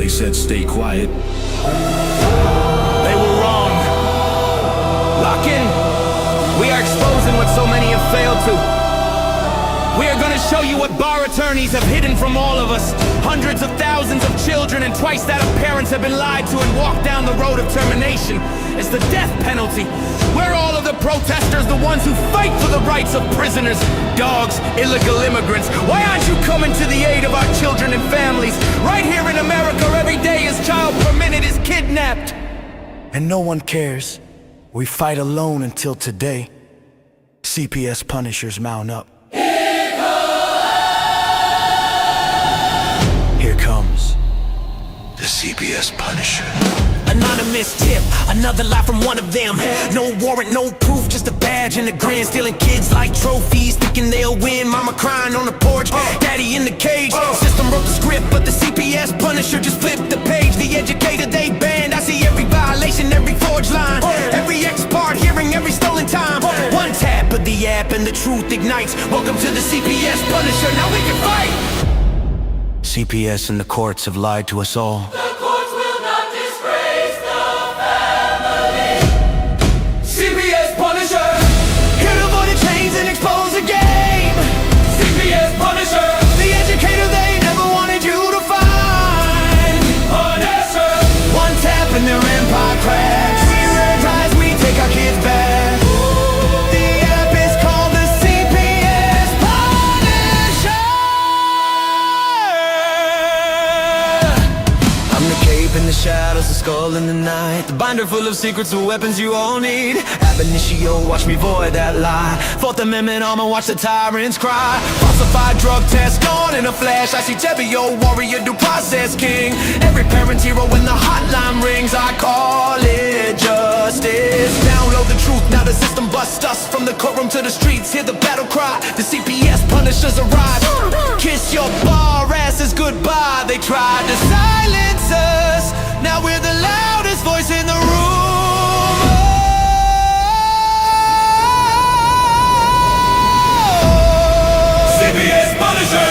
They said stay quiet. They were wrong. Lock in. We are exposing what so many have failed to. We are gonna show you what bar attorneys have hidden from all of us. Hundreds of thousands of children and twice that of parents have been lied to and walked down the road of termination. It's the death penalty. We're all of the protesters, the ones who fight for the rights of prisoners, dogs, illegal immigrants. Why aren't you coming to the aid of our children and families? Right here in America, every day a child per minute is kidnapped. And no one cares. We fight alone until today. CPS punishers mount up. Here comes the CPS Punisher. Anonymous tip, another lie from one of them. No warrant, no proof, just a badge and a grin. Stealing kids like trophies, thinking they'll win. Mama crying on the porch, daddy in the cage. System wrote the script, but the CPS Punisher just flipped the page. The educator they banned, I see every violation, every forged line, every ex-part hearing, every stolen time. One tap of the app and the truth ignites. Welcome to the CPS Punisher, now we can fight. CPS and the courts have lied to us all. The courts will not disgrace the family. CPS Punisher, here to avoid the chains and expose the game. CPS Punisher, the educator they never wanted you to find. Punisher, one tap and their empire cracks. We rise, we take our kids back. The app is called the CPS Punisher. I'm the cape in the shadows, the skull in the night, the binder full of secrets, the weapons you all need. Ab initio, watch me void that lie. Fourth Amendment armor, watch the tyrants cry. Falsified drug test gone in a flash. I see Tebio, warrior, due process king. Every parent's hero when the hotline rings. I call it justice. Download the truth, now the system busts us. From the courtroom to the streets, hear the battle cry. The CPS Punishers arrive. Kiss your bar asses goodbye. They tried to silence us, now we're the loudest voice in the room. CPS Punisher,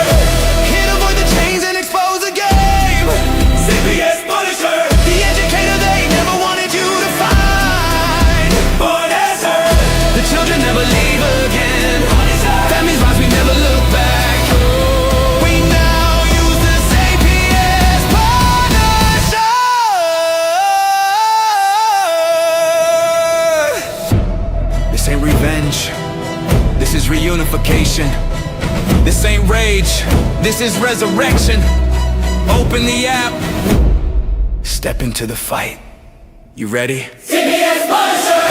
Here to avoid the chains and expose the game. CPS Punisher, The educator they never wanted you to find. Punisher, The children never leave again. Families rise, we never look back. We now use the CPS Punisher. This ain't revenge, this is reunification. This ain't rage, this is resurrection. Open the app, step into the fight. You ready? CPS Punisher,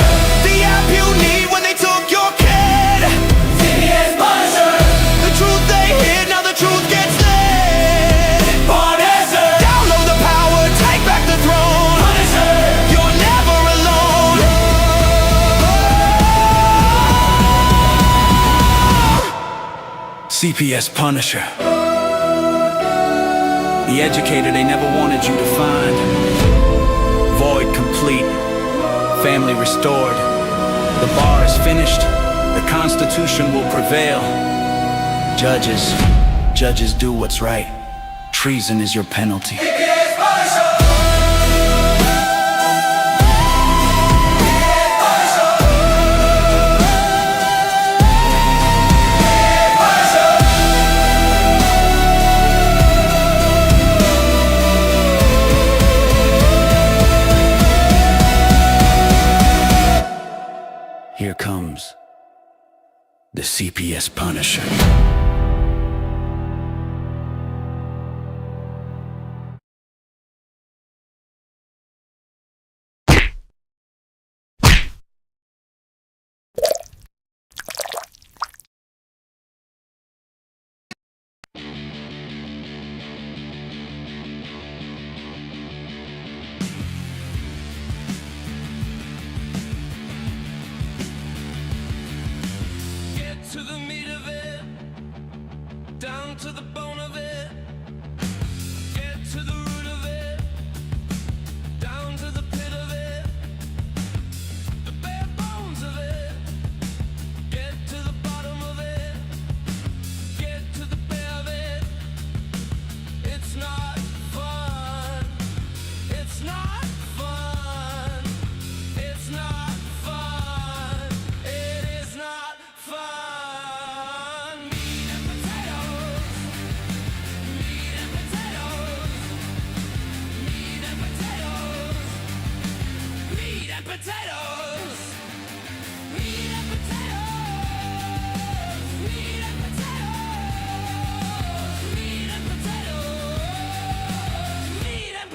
The app you need when they took your kid. CPS Punisher, The truth they hid, now the truth gets lit. Punisher, Download the power, take back the throne. Punisher, You're never alone. CPS Punisher, the educator they never wanted you to find. Void complete, family restored. The bar is finished, the Constitution will prevail. Judges do what's right. Treason is your penalty. CPS Punisher, Here comes the CPS Punisher. To the meat of it,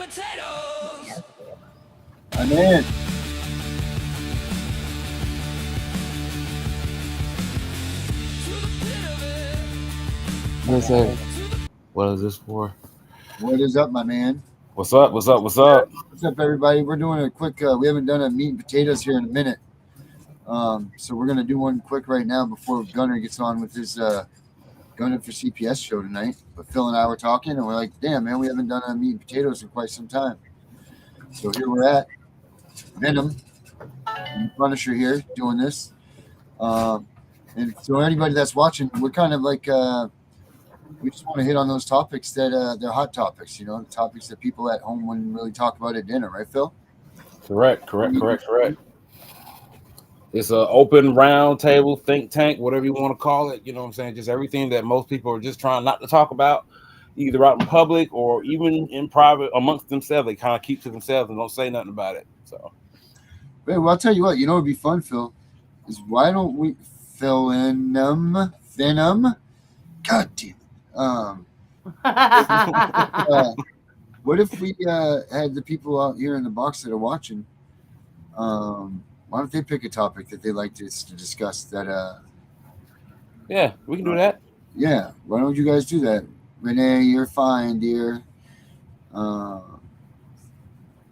potatoes. I'm in. What is this for? What is up, my man? What's up? What's up? What's up? What's up, everybody? We're doing a quick. We haven't done a meat and potatoes here in a minute, so we're gonna do one quick right now before Gunner gets on with his Gunner for CPS show tonight. But Phil and I were talking, and we're like, "Damn, man, we haven't done a meat and potatoes in quite some time." So here we're at Venom and Punisher here doing this. And so anybody that's watching, we're kind of like we just want to hit on those topics that they're hot topics, you know, the topics that people at home wouldn't really talk about at dinner, right, Phil? Correct. It's an open round table, think tank, whatever you want to call it. You know what I'm saying? Just everything that most people are just trying not to talk about, either out in public or even in private amongst themselves. They kind of keep to themselves and don't say nothing about it. So, Well, I'll tell you what, you know, it'd be fun, Phil, is why don't we Venom? God damn it. What if we had the people out here in the box that are watching? Why don't they pick a topic that they like to discuss? That yeah, we can do that. Yeah, why don't you guys do that? Renee, you're fine, dear.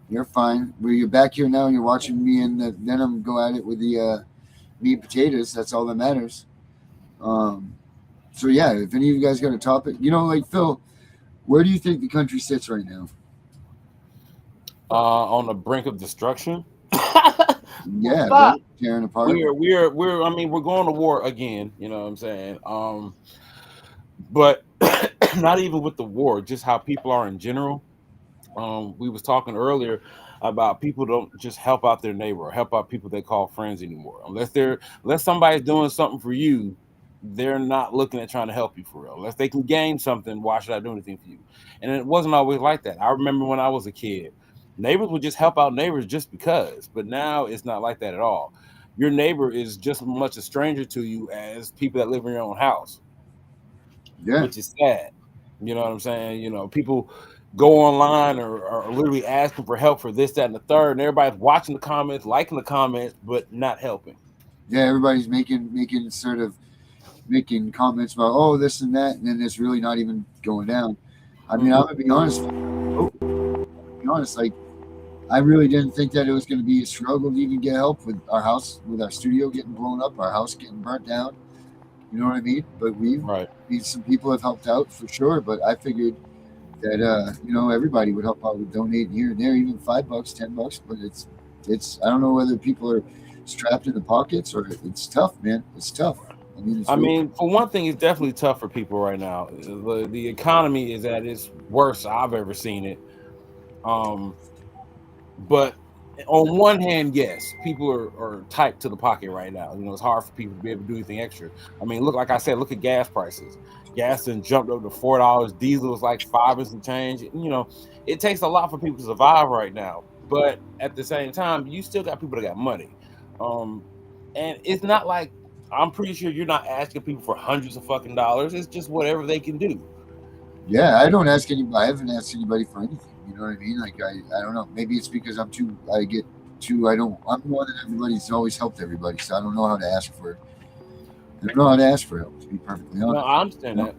You're fine. You're back here now, and you're watching me and the Venom go at it with the meat and potatoes. That's all that matters. So yeah, if any of you guys got a topic, you know, like Phil, where do you think the country sits right now? On the brink of destruction. Yeah, right? Tearing apart. We're I mean, we're going to war again, you know what I'm saying? But not even with the war, just how people are in general. We was talking earlier about people don't just help out their neighbor or help out people they call friends anymore. Unless somebody's doing something for you, they're not looking at trying to help you for real. Unless they can gain something, why should I do anything for you? And it wasn't always like that. I remember when I was a kid, neighbors would just help out neighbors just because, but now it's not like that at all. Your neighbor is just as much a stranger to you as people that live in your own house. Yeah. Which is sad. You know what I'm saying? You know, people go online or literally asking for help for this, that, and the third, and everybody's watching the comments, liking the comments, but not helping. Yeah, everybody's making comments about this and that, and then it's really not even going down. I mean, I'm gonna be honest. Like, I really didn't think that it was going to be a struggle to even get help with our house, with our studio getting blown up, our house getting burnt down. You know what I mean? But some people have helped out for sure. But I figured that everybody would help out with donating here and there, even $5, $10. But it's I don't know whether people are strapped in the pockets or it's tough, man. It's tough. I mean, for one thing, it's definitely tough for people right now. The economy is at its worst I've ever seen it. But on one hand, yes, people are tight to the pocket right now. You know, it's hard for people to be able to do anything extra. I mean, look at gas prices. Gas then jumped up to $4. Diesel was like $5 and some change. You know, it takes a lot for people to survive right now. But at the same time, you still got people that got money. And it's not like, I'm pretty sure you're not asking people for hundreds of fucking dollars. It's just whatever they can do. Yeah, I don't ask anybody. I haven't asked anybody for anything. You know what I mean? Like, I don't know. Maybe it's because I'm the one that everybody's always helped everybody. So I don't know how to ask for it. I don't know how to ask for help, to be perfectly honest. No, I understand that.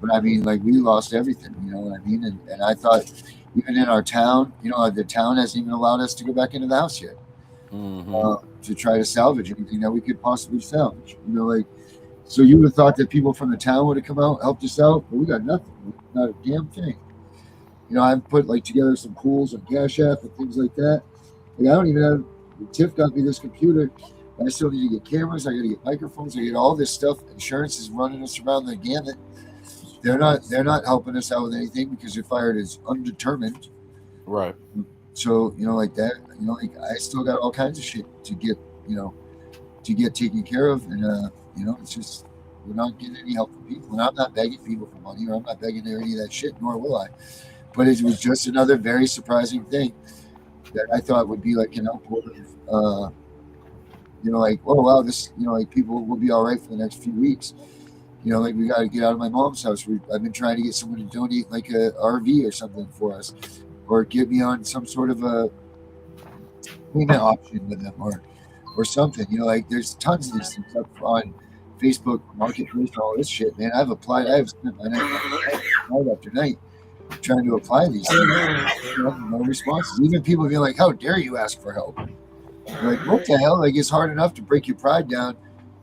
But I mean, like, we lost everything. You know what I mean? And I thought, even in our town, you know, the town hasn't even allowed us to go back into the house yet. To try to salvage anything that we could possibly salvage. You know, like, so you would have thought that people from the town would have come out, helped us out, but we got nothing. Not a damn thing. You know, I've put together some pools on Cash App and things like that. Like, I don't even have. Tiff got me this computer. I still need to get cameras. I got to get microphones. I get all this stuff. Insurance is running us around the gamut. They're not helping us out with anything because they're fired as undetermined. Right. So, you know, like that. You know, like, I still got all kinds of shit to get taken care of, and you know, it's just we're not getting any help from people. And I'm not begging people for money, or I'm not begging any of that shit, nor will I. But it was just another very surprising thing that I thought would be like an output of, you know, like, oh wow, this, you know, like, people will be all right for the next few weeks. You know, like we got to get out of my mom's house. I've been trying to get someone to donate like a RV or something for us, or get me on some sort of a payment option with them, or something. You know, like there's tons of these things up on Facebook Marketplace and all this shit, man. I've applied. I've spent my night after night trying to apply these things. No responses. Even people being like, "How dare you ask for help?" You're like, what the hell? Like, it's hard enough to break your pride down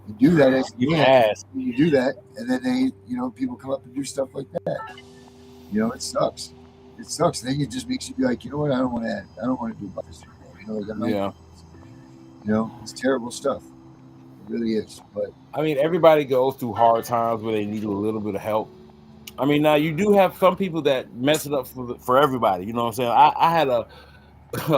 and do that as you ask. You do that, and then they, people come up and do stuff like that. You know, it sucks. It sucks. And then it just makes you be like, you know what? I don't want to do about this anymore. You know, like I'm not. Yeah. You know, it's terrible stuff. It really is. But I mean, everybody goes through hard times where they need a little bit of help. I mean, now you do have some people that mess it up for everybody. You know what I'm saying? I had a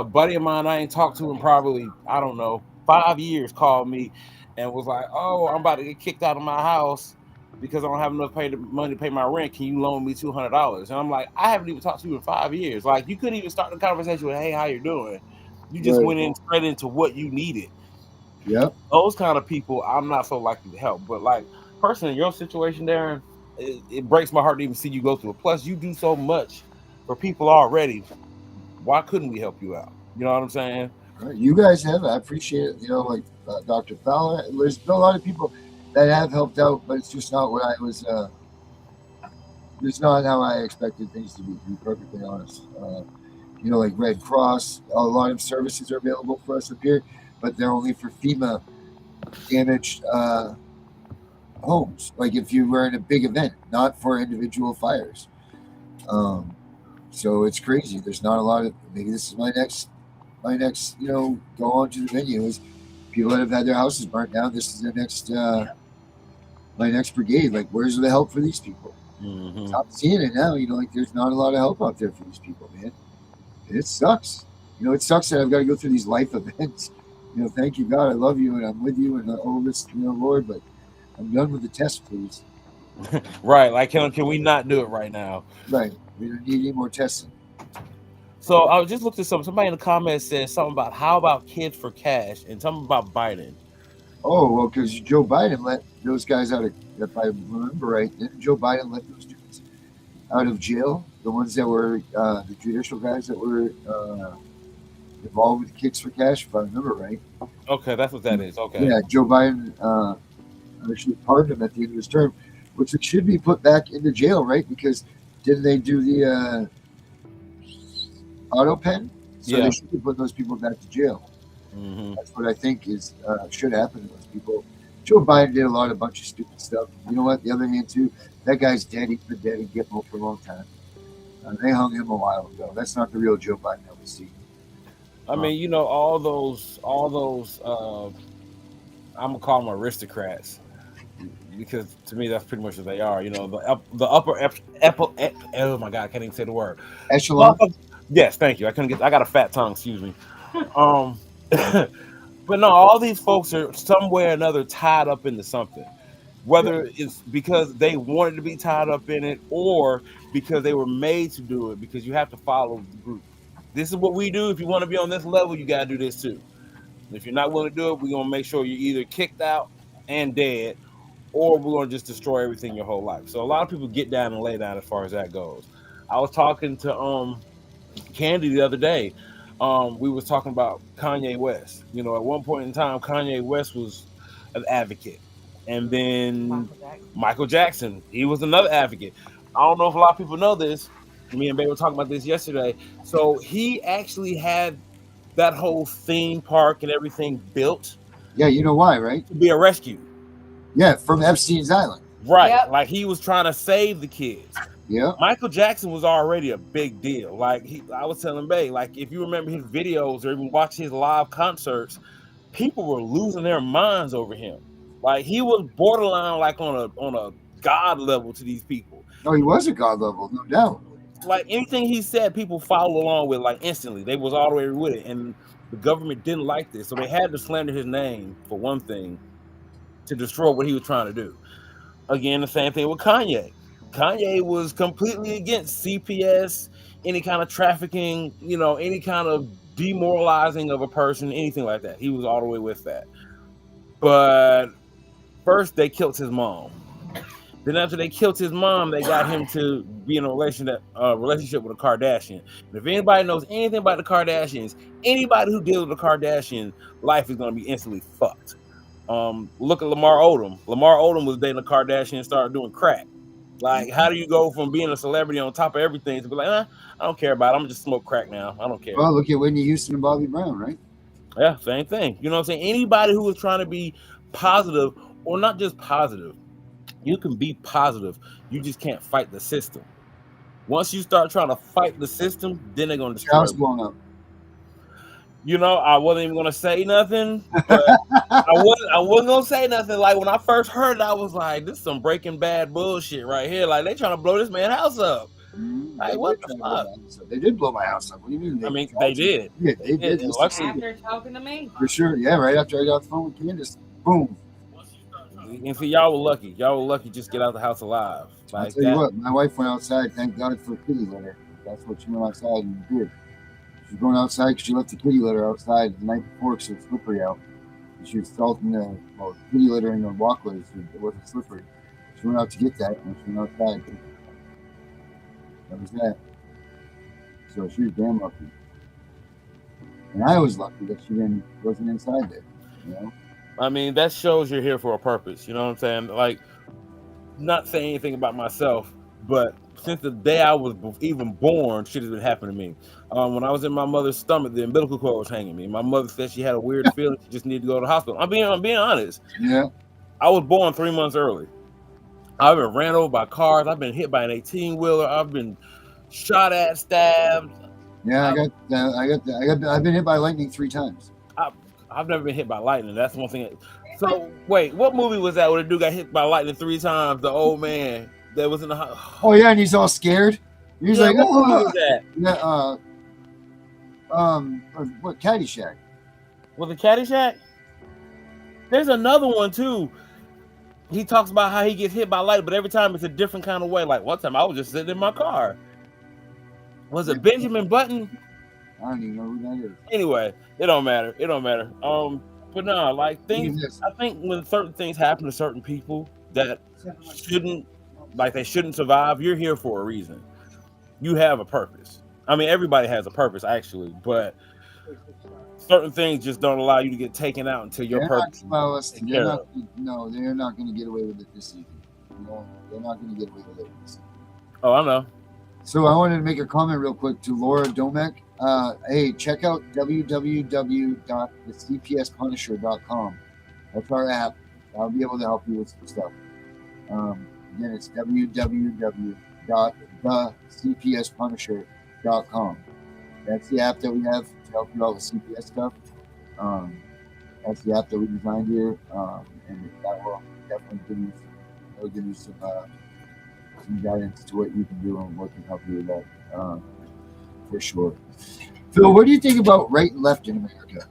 buddy of mine I ain't talked to in probably, I don't know, 5 years, called me and was like, "Oh, I'm about to get kicked out of my house because I don't have enough money to pay my rent. Can you loan me $200?" And I'm like, I haven't even talked to you in 5 years. Like, you couldn't even start the conversation with, "Hey, how you doing?" You just went in straight into what you needed. Yep. Those kind of people, I'm not so likely to help. But like, person in your situation, Darren, it breaks my heart to even see you go through it. Plus, you do so much for people already. Why couldn't we help you out? You know what I'm saying? Right. You guys have. I appreciate it. You know, like Dr. Fowler. There's been a lot of people that have helped out, but it's just not what I was. It's not how I expected things to be perfectly honest. You know, like Red Cross, a lot of services are available for us up here, but they're only for FEMA damaged homes. Like if you were in a big event, not for individual fires. So it's crazy. There's not a lot of. Maybe this is my next. Go on to the venue is people that have had their houses burnt down. This is their next. My next brigade. Like, where's the help for these people? Mm-hmm. I'm seeing it now. You know, like there's not a lot of help out there for these people, man. And it sucks. You know, it sucks that I've got to go through these life events. You know, thank you, God, I love you, and I'm with you, and all this, Lord. But I'm done with the test, please. Right? Like, can we not do it right now? Right. We don't need any more testing. So I just looked at somebody in the comments said something about how about kids for cash and something about Biden. Oh, well, because Joe Biden let those guys out of, if I remember right, didn't Joe Biden let those dudes out of jail? The ones that were the judicial guys that were involved with kicks for cash, if I remember right. Okay, that's what that is. Okay. Yeah, Joe Biden actually pardoned him at the end of his term, which should be put back into jail, right? Because didn't they do the auto pen? So they should be putting those people back to jail. Mm-hmm. That's what I think is should happen to those people. Joe Biden did a bunch of stupid stuff. You know what? The other hand too, that guy's dead. He's been dead and Gitmo for a long time. They hung him a while ago. That's not the real Joe Biden that we see. I mean, you know, all those I'm gonna call them aristocrats because to me that's pretty much what they are. You know, the upper oh my God, I can't even say the word. Echelon. Yes, thank you. I got a fat tongue. Excuse me. But no, all these folks are somewhere or another tied up into something. Whether it's because they wanted to be tied up in it or because they were made to do it, because you have to follow the group. This is what we do. If you want to be on this level, you got to do this too. If you're not willing to do it, we're going to make sure you're either kicked out and dead, or we're going to just destroy everything your whole life. So a lot of people get down and lay down as far as that goes. I was talking to Candy the other day. We was talking about Kanye West. You know, at one point in time, Kanye West was an advocate. And then Michael Jackson, he was another advocate. I don't know if a lot of people know this. Me and Babe were talking about this yesterday. So he actually had that whole theme park and everything built. Yeah, you know why, right? To be a rescue. Yeah, from Epstein's Island. Right. Yep. Like he was trying to save the kids. Yeah. Michael Jackson was already a big deal. Like I was telling Babe, like if you remember his videos or even watch his live concerts, people were losing their minds over him. Like he was borderline like on a god level to these people. No, he was a god level, no doubt. Like anything he said, people followed along with like instantly. They was all the way with it, and the government didn't like this, so they had to slander his name for one thing to destroy what he was trying to do. Again, the same thing with Kanye. Kanye was completely against CPS, any kind of trafficking, you know, any kind of demoralizing of a person, anything like that. He was all the way with that. But first, they killed his mom. Then after they killed his mom, they got him to be in a relationship with a Kardashian. And if anybody knows anything about the Kardashians, anybody who deals with the Kardashian, life is going to be instantly fucked. Look at Lamar Odom. Lamar Odom was dating a Kardashian and started doing crack. Like, how do you go from being a celebrity on top of everything to be like, I don't care about it. I'm just smoke crack now. I don't care. Well, look at Whitney Houston and Bobby Brown, right? Yeah, same thing. You know what I'm saying? Anybody who is trying to be positive, or not just positive, you can be positive. You just can't fight the system. Once you start trying to fight the system, then they're going to destroy House blown up. You know, I wasn't even gonna say nothing, but I wasn't gonna say nothing. Like when I first heard it, I was like, "This is some Breaking Bad bullshit right here." Like they trying to blow this man's house up. Like what the fuck? They did blow my house up. What do you mean? They did. Yeah, they did. After talking to me. For sure. Yeah, right after I got off the phone with Candace, boom. And see, y'all were lucky. Y'all were lucky just get out the house alive. Like I'll tell you what, my wife went outside. Thank God for kitty litter. That's what she went outside and did. She was going outside because she left the kitty litter outside the night before because it was slippery out. And she was salting the kitty litter in the walkways. It wasn't slippery. She went out to get that and she went outside. That was that. So she was damn lucky. And I was lucky that she wasn't inside there. You know? I mean, that shows you're here for a purpose. You know what I'm saying? Like, not saying anything about myself, but since the day I was even born, shit has been happening to me. When I was in my mother's stomach, the umbilical cord was hanging me. My mother said she had a weird feeling. She just needed to go to the hospital. I'm being honest. Yeah. I was born 3 months early. I've been ran over by cars. I've been hit by an 18-wheeler. I've been shot at, stabbed. Yeah, I've been hit by lightning 3 times. I've never been hit by lightning. That's one thing. So wait, what movie was that where the dude got hit by lightning 3 times? The old man that was in the house. Oh yeah, and he's all scared. He's like, what movie was that? Yeah, what Caddyshack? Was it Caddyshack? There's another one too. He talks about how he gets hit by lightning, but every time it's a different kind of way. Like one time I was just sitting in my car. Was it Benjamin Button? I don't even know who that is. Anyway, it don't matter. But no, like things. I think when certain things happen to certain people that shouldn't survive, you're here for a reason. You have a purpose. I mean, everybody has a purpose, actually, but certain things just don't allow you to get taken out until your purpose. They're not going to get away with it this season. You know, they're not going to get away with it this season. Oh, I know. So I wanted to make a comment real quick to Laura Domek. Hey, check out www.thecpspunisher.com. That's our app. I'll be able to help you with some stuff. Again, it's www.thecpspunisher.com. That's the app that we have to help you out with CPS stuff. That's the app that we designed here, and that will definitely give you some guidance to what you can do and what can help you with that, for sure. Phil, what do you think about right and left in America?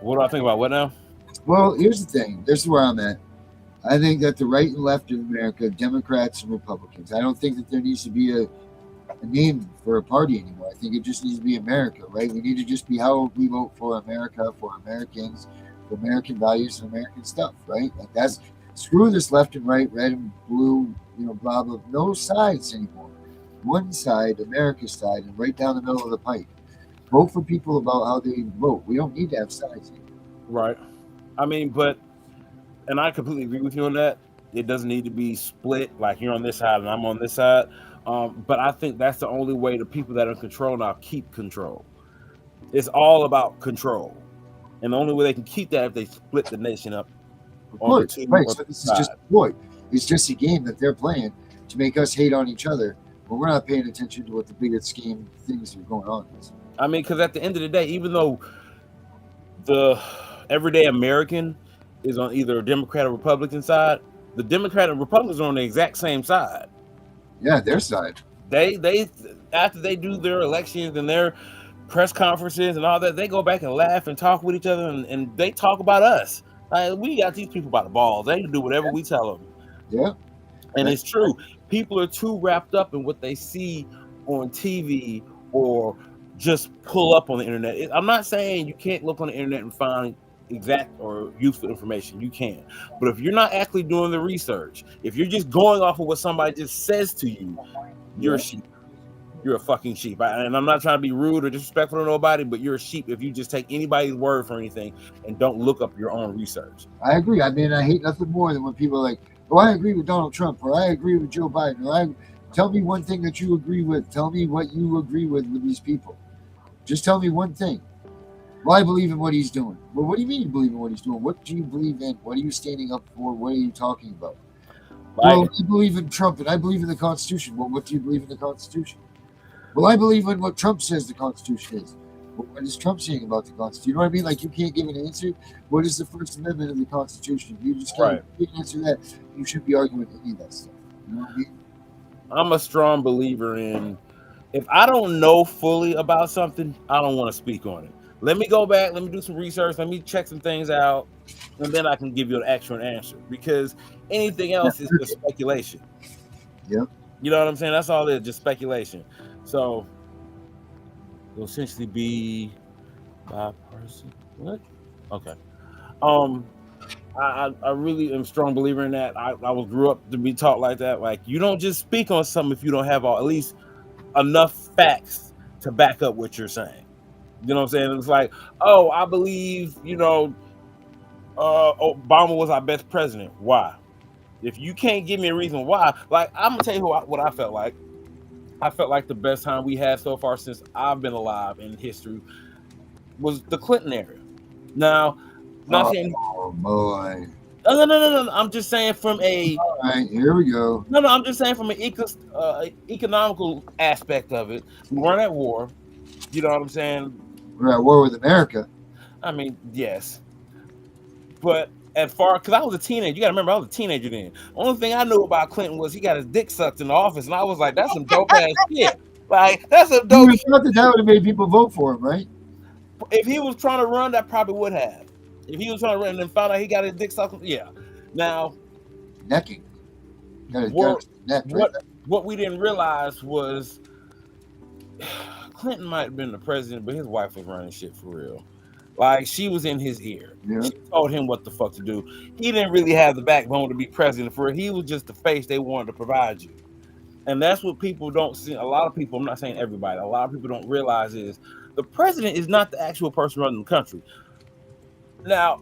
What do I think about what now? Well, here's the thing. This is where I'm at. I think that the right and left in America, Democrats and Republicans, I don't think that there needs to be a name for a party anymore. I think it just needs to be America, right? We need to just be how we vote for America, for Americans, for American values and American stuff, right? Like that's screw this left and right, red and blue, blah, blah, no sides anymore. One side, America's side, and right down the middle of the pipe. Vote for people about how they vote. We don't need to have sides anymore. Right. I mean, and I completely agree with you on that. It doesn't need to be split, like you're on this side and I'm on this side. But I think that's the only way the people that are in control now keep control. It's all about control. And the only way they can keep that if they split the nation up. Of course, right. So this is just a ploy. It's just a game that they're playing to make us hate on each other, but we're not paying attention to what the bigger scheme things are going on. I mean, because at the end of the day, even though the everyday American is on either a Democrat or Republican side, the Democrat and Republicans are on the exact same side. Yeah, their side. They after they do their elections and their press conferences and all that, they go back and laugh and talk with each other and they talk about us. Like, we got these people by the balls. They can do whatever we tell them. Yeah. And it's true. People are too wrapped up in what they see on TV or just pull up on the internet. I'm not saying you can't look on the internet and find exact or useful information, you can. But if you're not actually doing the research, if you're just going off of what somebody just says to you, you're a sheep. You're a fucking sheep. And I'm not trying to be rude or disrespectful to nobody, but you're a sheep if you just take anybody's word for anything and don't look up your own research. I agree. I mean, I hate nothing more than when people are like, "Oh, I agree with Donald Trump," or "I agree with Joe Biden," or tell me one thing that you agree with. Tell me what you agree with these people. Just tell me one thing. Well, I believe in what he's doing. Well, what do you mean you believe in what he's doing? What do you believe in? What are you standing up for? What are you talking about? Well, I believe in Trump and I believe in the Constitution. Well, what do you believe in the Constitution? Well, I believe in what Trump says the Constitution is. Well, what is Trump saying about the Constitution? You know what I mean? Like, you can't give an answer. What is the First Amendment of the Constitution? You just can't answer that. You should be arguing any of that stuff. You know what I mean? I'm a strong believer in, if I don't know fully about something, I don't want to speak on it. Let me go back. Let me do some research. Let me check some things out. And then I can give you an actual answer. Because anything else is just speculation. Yep. You know what I'm saying? That's all it is, just speculation. So it'll essentially be bipartisan. What? Okay. I really am a strong believer in that. I grew up to be taught like that. Like, you don't just speak on something if you don't have at least enough facts to back up what you're saying. You know what I'm saying? It's like, oh, I believe, Obama was our best president. Why? If you can't give me a reason why, like, I'm gonna tell you what I felt like. I felt like the best time we had so far since I've been alive in history was the Clinton era. Now, not saying, oh boy. No. I'm just saying from a. All right, here we go. No, I'm just saying from an economical aspect of it. We weren't at war. You know what I'm saying? We're at war with America. I mean, yes. But because I was a teenager, you got to remember I was a teenager then. Only thing I knew about Clinton was he got his dick sucked in the office, and I was like, that's some dope ass shit. Like, that's some dope. You thought that would have made people vote for him, right? If he was trying to run, that probably would have. If he was trying to run and then found out he got his dick sucked, yeah. Now, necking. What we didn't realize was Clinton might have been the president, but his wife was running shit for real. Like, she was in his ear. Yeah. She told him what the fuck to do. He didn't really have the backbone to be president for it. He was just the face they wanted to provide you. And that's what people don't see. A lot of people, I'm not saying everybody, a lot of people don't realize is the president is not the actual person running the country. Now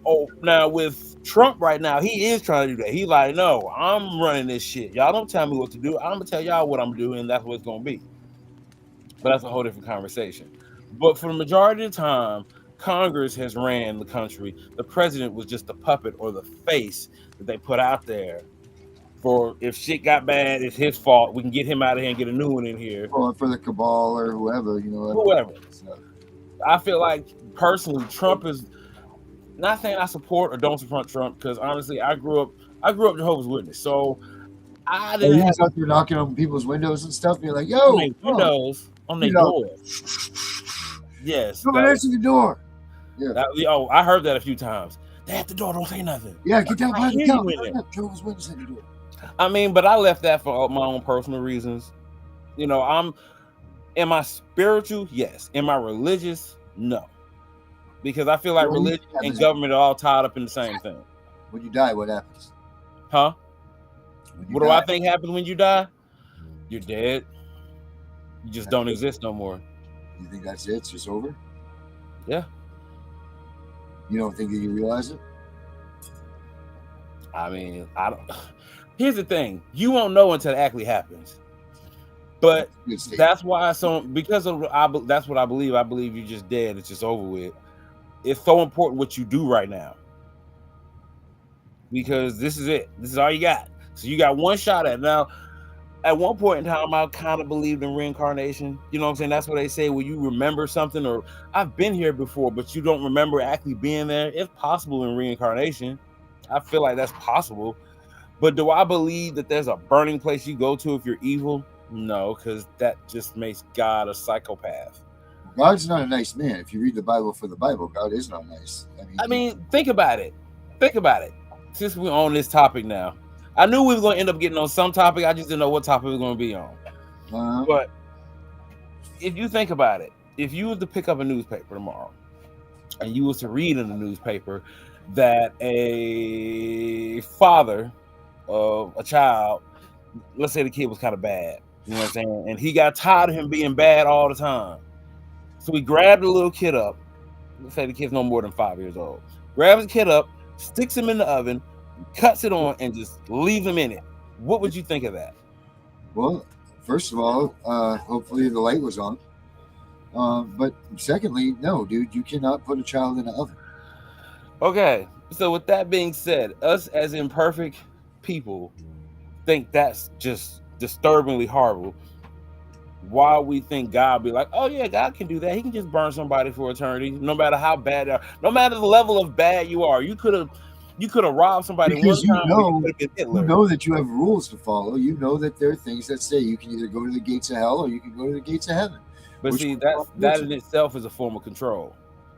with Trump right now, he is trying to do that. He's like, no, I'm running this shit. Y'all don't tell me what to do. I'm going to tell y'all what I'm doing, and that's what it's going to be. But that's a whole different conversation. But for the majority of the time, Congress has ran the country. The president was just the puppet or the face that they put out there for if shit got bad, it's his fault. We can get him out of here and get a new one in here. Or for the cabal or whoever, Whoever. I feel like personally, Trump is not saying I support or don't support Trump, because honestly, I grew up Jehovah's Witness, so I didn't. He was out there knocking on people's windows and stuff. And you're like, yo, windows on their door. Yes, someone answer the door. Yeah. I heard that a few times. They at the door, don't say nothing. Yeah, get down behind the counter. Jehovah's Witness at the door. I mean, but I left that for my own personal reasons. Am I spiritual? Yes. Am I religious? No. Because I feel like religion and government are all tied up in the same thing. When you die, what happens? Huh? What do I think happens when you die? You're dead. You just don't exist no more. You think that's it? It's just over? Yeah. You don't think that you realize it? I mean, I don't. Here's the thing: you won't know until it actually happens. But that's why because of that's what I believe. I believe you're just dead. It's just over with. It's so important what you do right now, because this is it. This is all you got. So you got one shot at it. Now. At one point in time, I kind of believed in reincarnation. You know what I'm saying? That's what they say when you remember something, or I've been here before, but you don't remember actually being there. It's possible in reincarnation. I feel like that's possible. But do I believe that there's a burning place you go to if you're evil? No, because that just makes God a psychopath. God's not a nice man. If you read the Bible for the Bible, God is not nice. I mean, think about it. Since we're on this topic now, I knew we were going to end up getting on some topic. I just didn't know what topic we were going to be on. But if you think about it, if you were to pick up a newspaper tomorrow and you was to read in the newspaper that a father of a child, let's say the kid was kind of bad, you know what I'm saying, and he got tired of him being bad all the time, so he grabbed the little kid up. Let's say the kid's no more than 5 years old. Grabs the kid up, sticks him in the oven, cuts it on, and just leaves him in it. What would you think of that? Well, first of all, hopefully the light was on. But secondly, no, dude, you cannot put a child in an oven. Okay, so with that being said, us as imperfect people think that's just disturbingly horrible. While we think God be like, oh yeah, God can do that. He can just burn somebody for eternity, no matter how bad they are, no matter the level of bad you are. You could have robbed somebody Because one time. You could have been Hitler. You know that you have rules to follow. You know that there are things that say you can either go to the gates of hell or you can go to the gates of heaven. But see, that in itself is a form of control.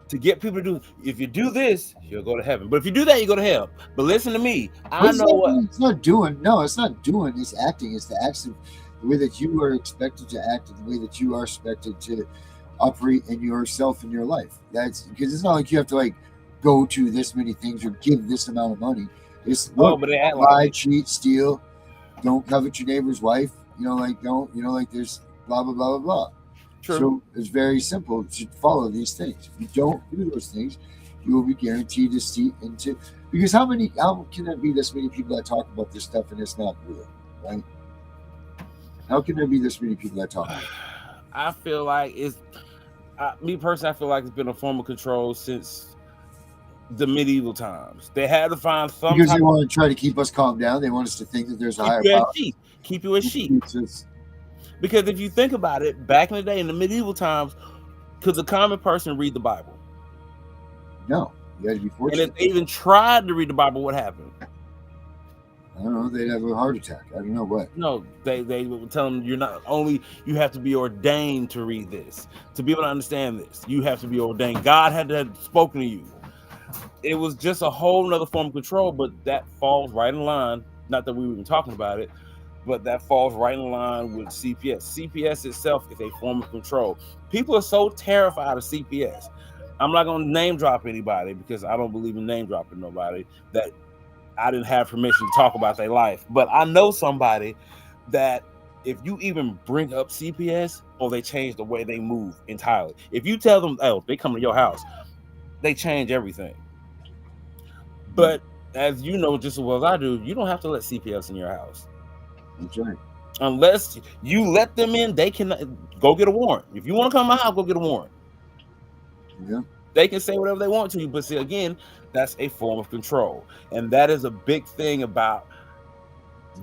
To get people to do, if you do this, you'll go to heaven. But if you do that, you go to hell. But listen to me. I know what it's not doing. No, it's not doing. It's acting. It's the action, the way that you are expected to act, and the way that you are expected to operate in yourself in your life. That's because it's not like you have to like go to this many things or give this amount of money. It's look, but they act lie, like cheat, steal, don't covet your neighbor's wife. Like there's blah blah blah blah blah. True. So it's very simple to follow these things. If you don't do those things, you will be guaranteed to see into. Because how can there be this many people that talk about this stuff and it's not real, right? How can there be this many people that talk about it? I feel like me personally, I feel like it's been a form of control since the medieval times. They had to find some because they want to try to keep us calmed down. They want us to think that there's a higher power. Keep you as sheep. Because if you think about it, back in the day, in the medieval times, could the common person read the Bible? No, you had to be fortunate. And if they even tried to read the Bible, what happened? I don't know. They'd have a heart attack. I don't know what. No, they would tell them you have to be ordained to read this. To be able to understand this, you have to be ordained. God had to have spoken to you. It was just a whole nother form of control, but that falls right in line. Not that we were even talking about it, but that falls right in line with CPS. CPS itself is a form of control. People are so terrified of CPS. I'm not going to name drop anybody because I don't believe in name dropping nobody that I didn't have permission to talk about their life. But I know somebody that if you even bring up CPS, they change the way they move entirely. If you tell them, they come to your house, they change everything. But as you know just as well as I do, you don't have to let CPS in your house. That's right. Unless you let them in, they can go get a warrant. If you want to come to my house, go get a warrant. Yeah. They can say whatever they want to you, but see, again, that's a form of control. And that is a big thing about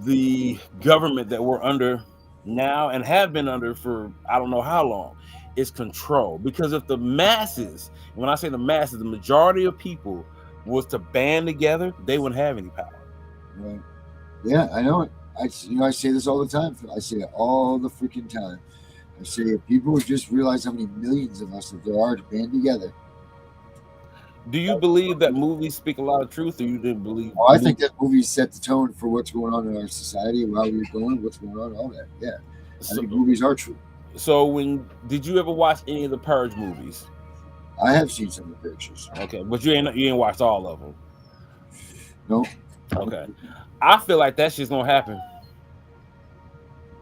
the government that we're under now and have been under for I don't know how long, is control. Because if the masses, when I say the masses, the majority of people was to band together, they wouldn't have any power. Right. Yeah, I know it. I say this all the time. I say it all the freaking time. I say if people would just realize how many millions of us that there are to band together. Do you believe that movies speak a lot of truth, or you didn't believe? I think that movies set the tone for what's going on in our society, how we're going, what's going on, all that. Yeah, I think movies are true. So, did you ever watch any of the Purge movies? I have seen some of the pictures. Okay, but you ain't watched all of them. No. Okay, I feel like that shit's gonna happen.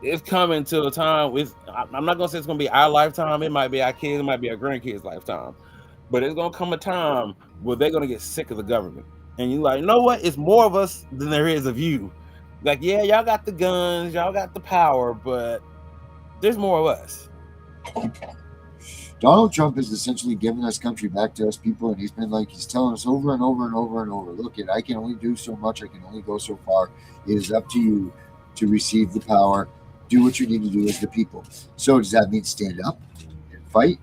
It's coming to a time. I'm not gonna say it's gonna be our lifetime. It might be our kids. It might be our grandkids' lifetime. But it's gonna come a time where they're gonna get sick of the government, and you're like, you know what? It's more of us than there is of you. Like, yeah, y'all got the guns, y'all got the power, but there's more of us. Donald Trump has essentially given this country back to us people, and he's telling us over and over and over and over, look, I can only do so much, I can only go so far. It is up to you to receive the power, do what you need to do as the people. So does that mean stand up and fight?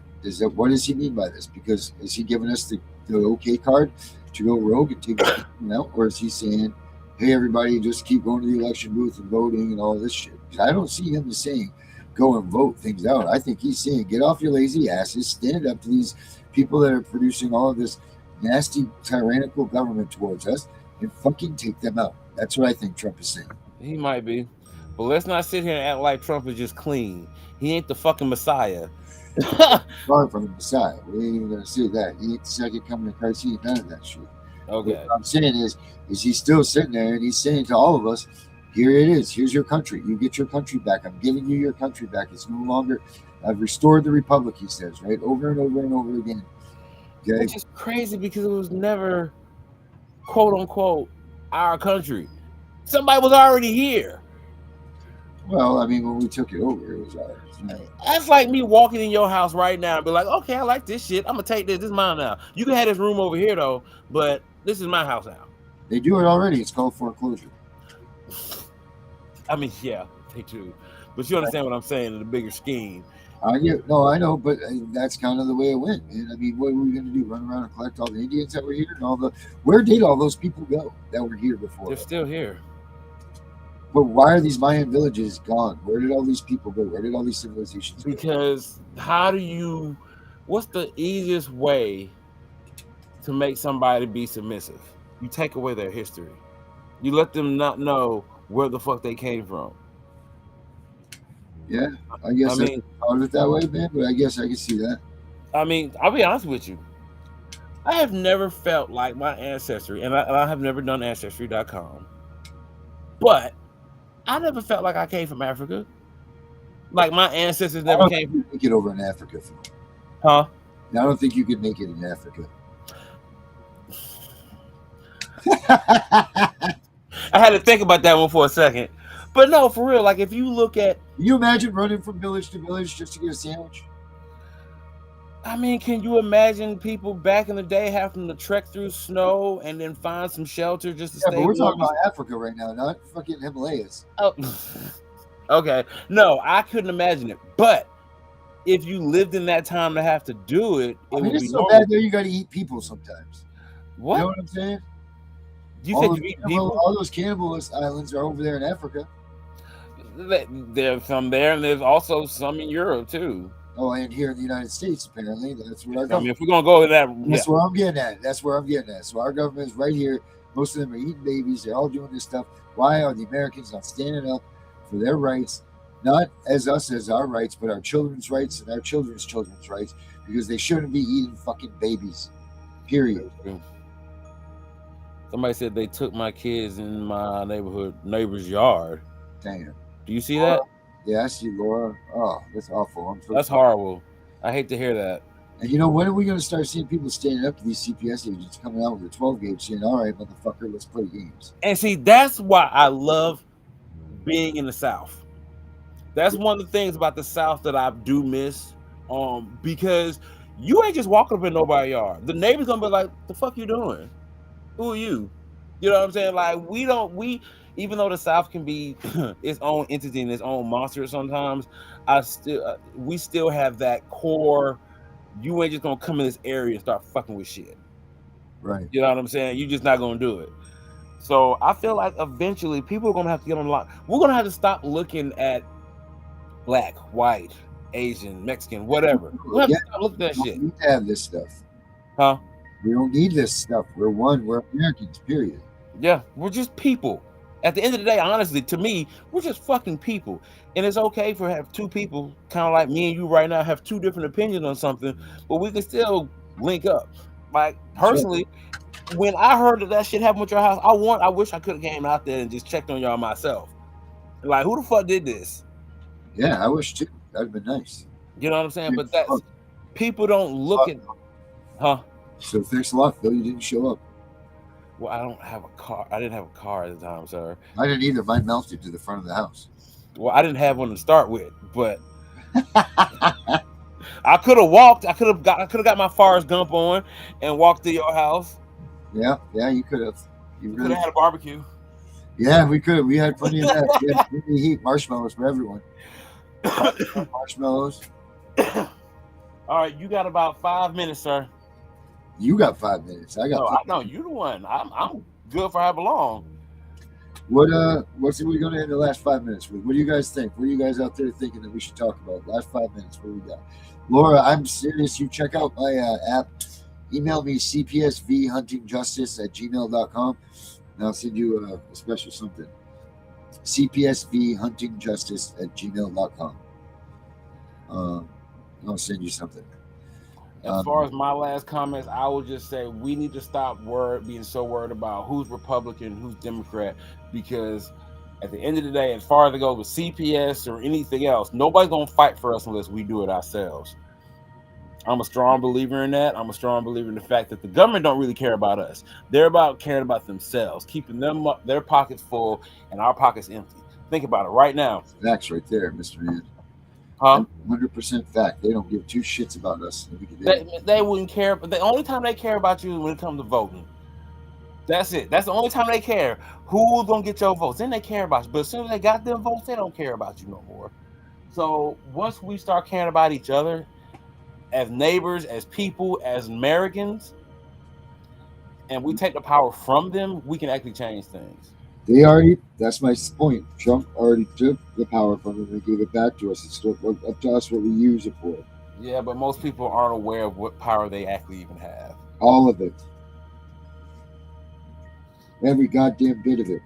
What does he mean by this? Because is he giving us the okay card to go rogue and take it out, or is he saying, hey, everybody, just keep going to the election booth and voting and all this shit? Because I don't see him as saying go and vote things out. I think he's saying get off your lazy asses, stand up to these people that are producing all of this nasty, tyrannical government towards us, and fucking take them out. That's what I think Trump is saying. He might be, But let's not sit here and act like Trump is just clean. He ain't the fucking Messiah. Far from the Messiah. We ain't even gonna say that. He ain't the second coming of Christ. He ain't none of that shit. Okay. What I'm saying is he's still sitting there and he's saying to all of us, here it is. Here's your country. You get your country back. I'm giving you your country back. It's no longer, I've restored the republic, he says, right? Over and over and over again. Okay. Which is crazy because it was never, quote unquote, our country. Somebody was already here. Well, I mean, when we took it over, it was ours. That's like me walking in your house right now and be like, okay, I like this shit. I'm gonna take this. This is mine now. You can have this room over here though, but this is my house now. They do it already. It's called foreclosure. I mean, yeah, they do. But you understand what I'm saying in the bigger scheme. No, I know, but that's kind of the way it went, man. I mean, what were we going to do? Run around and collect all the Indians that were here and all the? Where did all those people go that were here before? They're still here. But why are these Mayan villages gone? Where did all these people go? Where did all these civilizations go? Because what's the easiest way to make somebody be submissive? You take away their history. You let them not know where the fuck they came from. Yeah, I guess I mean, thought of it that way, man, but I guess I can see that. I mean, I'll be honest with you. I have never felt like my ancestry, and I have never done Ancestry.com, but I never felt like I came from Africa. Like my ancestors never came from. Make it over in Africa. Huh? I don't think you could make it in Africa. I had to think about that one for a second. But no, for real, like if you look at... Can you imagine running from village to village just to get a sandwich? I mean, can you imagine people back in the day having to trek through snow and then find some shelter just to stay but we're warm? talking about Africa right now, not fucking Himalayas. Oh, okay. No, I couldn't imagine it. But if you lived in that time to have to do it, I mean, it's so bad there you got to eat people sometimes. What? You know what I'm saying? You said you eat people? All those cannibalist islands are over there in Africa. There's some there, and there's also some in Europe too. Oh, and here in the United States, apparently, that's where I mean, if we're gonna go with that, that's where I'm getting at. That's where I'm getting at. So our government is right here. Most of them are eating babies. They're all doing this stuff. Why are the Americans not standing up for their rights? Not as us as our rights, but our children's rights and our children's rights, because they shouldn't be eating fucking babies. Period. Somebody said they took my kids in my neighbor's yard. Damn. Do you see that? Yeah, I see, Laura. Oh, that's awful. That's horrible. I hate to hear that. And you know, when are we going to start seeing people standing up to these CPS agents coming out with a 12 gauge saying, all right, motherfucker, let's play games? And see, that's why I love being in the South. That's one of the things about the South that I do miss. Because you ain't just walking up in nobody's yard. The neighbor's going to be like, the fuck you doing? Who are you? You know what I'm saying? Like, even though the South can be its own entity and its own monster sometimes, we still have that core. You ain't just gonna come in this area and start fucking with shit. Right. You know what I'm saying? You're just not gonna do it. So I feel like eventually people are gonna have to get on the line. We're gonna have to stop looking at black, white, Asian, Mexican, whatever. We'll have to stop looking at that shit. We need to have this stuff. Huh? We don't need this stuff. We're one. We're Americans, period. Yeah, we're just people. At the end of the day, honestly, to me, we're just fucking people. And it's okay for have two people, kind of like me and you right now, have two different opinions on something, but we can still link up. Like, personally, when I heard that shit happened with your house, I wish I could have came out there and just checked on y'all myself. Like, who the fuck did this? Yeah, I wish too. That'd be nice. You know what I'm saying? But that's, people don't look at, huh? So thanks a lot, Phil. You didn't show up. Well, I don't have a car. I didn't have a car at the time, sir. I didn't either. Mine melted to the front of the house. Well, I didn't have one to start with, but I could have walked. I could have got my Forrest Gump on and walked to your house. Yeah, you could have. You could have had a barbecue. Yeah, we could. We had plenty of that. We had plenty of heat, marshmallows for everyone. Marshmallows. All right, you got about 5 minutes, sir. You got 5 minutes. I got. No, you the one. I'm good for however long. What's we going to end the last 5 minutes with? What do you guys think? What are you guys out there thinking that we should talk about? Last 5 minutes. What do we got? Laura, I'm serious. You check out my app. Email me cpsvhuntingjustice@gmail.com, and I'll send you a special something. cpsvhuntingjustice@gmail.com. I'll send you something. As far as my last comments, I would just say we need to stop being so worried about who's Republican, who's Democrat, because at the end of the day, as far as it goes with CPS or anything else, nobody's gonna fight for us unless we do it ourselves. I'm a strong believer in that. I'm a strong believer in the fact that the government don't really care about us. They're about caring about themselves, keeping their pockets full and our pockets empty. Think about it right now. Facts right there, Mr. Ian. Huh? 100% fact. They don't give two shits about us. They wouldn't care. But the only time they care about you is when it comes to voting. That's it. That's the only time they care. Who's gonna get your votes? Then they care about you. But as soon as they got them votes, they don't care about you no more. So once we start caring about each other as neighbors, as people, as Americans, and we take the power from them, we can actually change things. That's my point. Trump already took the power from them and gave it back to us. It's up to us what we use it for. Yeah, but most people aren't aware of what power they actually even have. All of it. Every goddamn bit of it.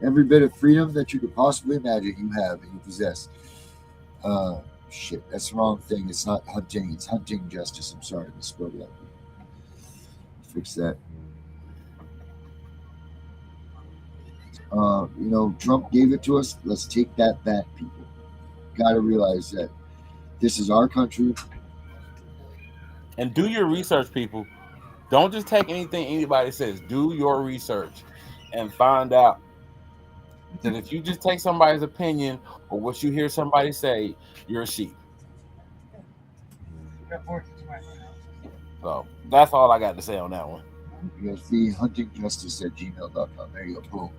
Every bit of freedom that you could possibly imagine you have and you possess. Shit, that's the wrong thing. It's not hunting. It's hunting justice. I'm sorry, I spelled that. Fix that. Trump gave it to us. Let's take that back, people. Got to realize that this is our country. And do your research, people. Don't just take anything anybody says. Do your research and find out that if you just take somebody's opinion or what you hear somebody say, you're a sheep. So that's all I got to say on that one. You guys see huntingjustice@gmail.com. There you go. Boom.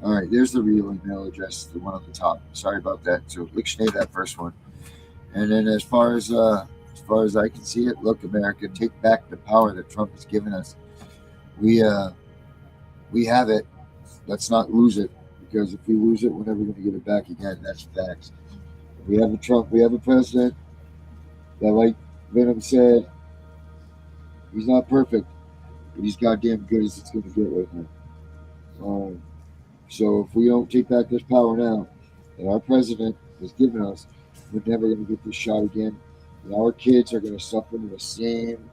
All right, there's the real email address, the one at the top. Sorry about that. So dictionary that first one. And then as far as I can see it, look, America, take back the power that Trump has given us. We have it. Let's not lose it, because if we lose it, we're never going to get it back again. That's facts. We have a Trump. We have a president that, like Venom said, he's not perfect, but he's goddamn good as it's going to get right now. So if we don't take back this power now that our president has given us, we're never going to get this shot again. And our kids are going to suffer in the same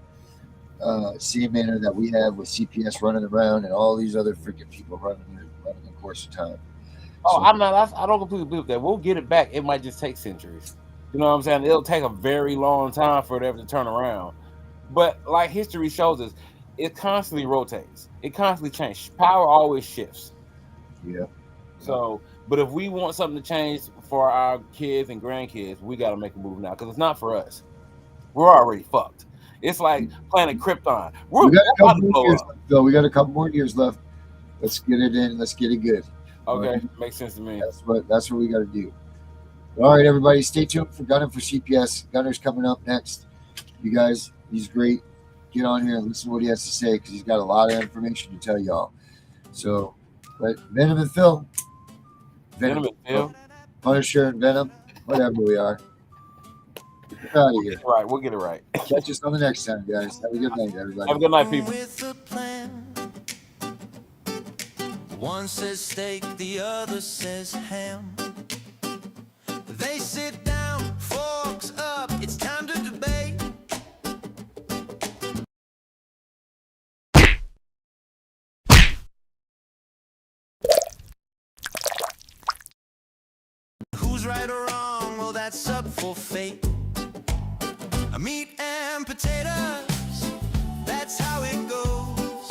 manner that we have with CPS running around and all these other freaking people running the course of time. Oh, I don't completely believe that. We'll get it back. It might just take centuries. You know what I'm saying? It'll take a very long time for it ever to turn around. But like history shows us, it constantly rotates. It constantly changes. Power always shifts. Yeah. So, but if we want something to change for our kids and grandkids, we got to make a move now, because it's not for us. We're already fucked. It's like planet Krypton. We got a couple more years left, though. We got a couple more years left. Let's get it in. Let's get it good. Okay, right? Makes sense to me. That's what we got to do. All right, everybody, stay tuned for Gunner for CPS. Gunner's coming up next. You guys, he's great. Get on here and listen to what he has to say, because he's got a lot of information to tell y'all. So, but Venom and Phil. Venom and Phil. Punisher and Venom, whatever we are. Get out of here. Right, we'll get it right. Catch us on the next time, guys. Have a good night, everybody. Have a good night, people. With a plan. One says steak, the other says ham. They sit down, forks up, it's time to debate. Who's right or wrong? Well, that's up for fate. Meat and potatoes, that's how it goes.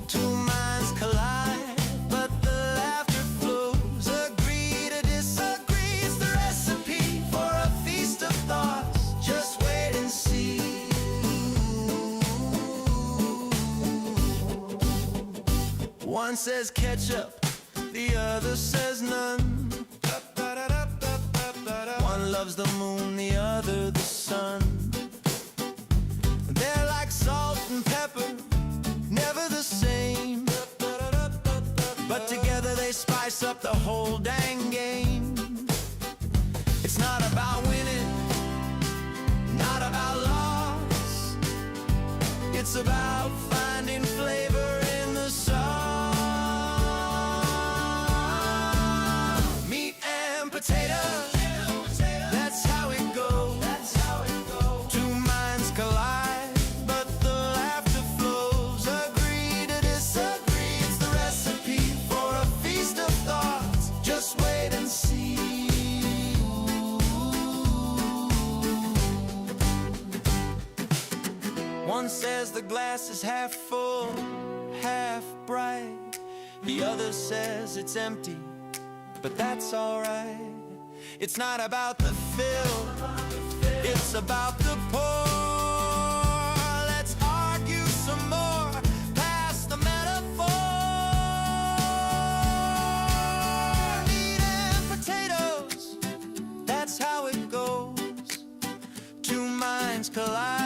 Two minds collide, but the laughter flows. Agree to disagree is the recipe for a feast of thoughts. Just wait and see. One says ketchup, the other says none. One loves the moon, the other the sun. They're like salt and pepper, never the same. But together they spice up the whole dang game. It's not about winning, not about loss. It's about finding flavor in the sauce. One says the glass is half full, half bright. The other says it's empty, but that's alright. It's not about the fill, it's about the pour. Let's argue some more, past the metaphor. Meat and potatoes, that's how it goes. Two minds collide.